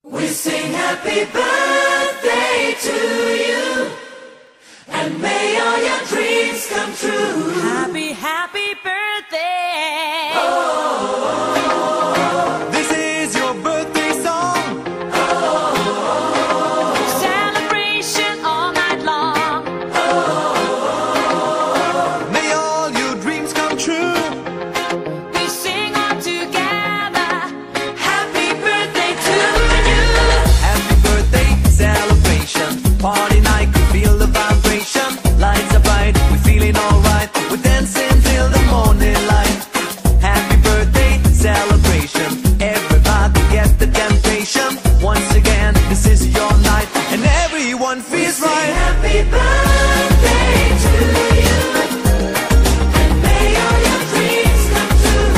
We sing happy birthday to you, and may all your dreams come true. Happy, happy birthday. This is your birthday song. Celebration all night long. May all your dreams come true. We sing all together. Happy birthday to you. Happy birthday celebration. Party night, can feel the vibration. Lights are bright, we're feeling alright. We're dancing till the morning light. Happy birthday celebration. Everybody get the temptation. Once again, this is your night, and everyone feels Sing right. happy birthday to you, and may all your dreams come true.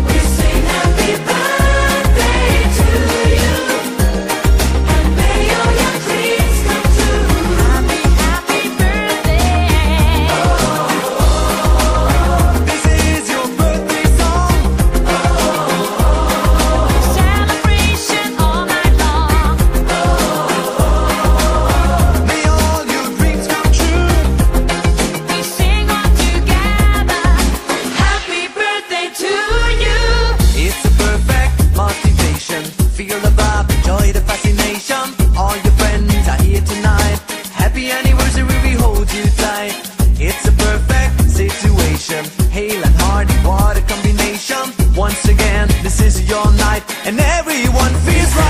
We sing happy birthday to you, and may all your dreams come true. Happy, happy birthday. This is your birthday song. Celebration all night long. May all your dreams come true. We sing all together. Happy birthday to you. It's a perfect motivation. Feel the vibe, enjoy the fascination. All your friends are here tonight. Happy anniversary, we hold you tight. It's a perfect situation. Hale and Hardy, what a combination. Once again, this is your night, and everyone feels right.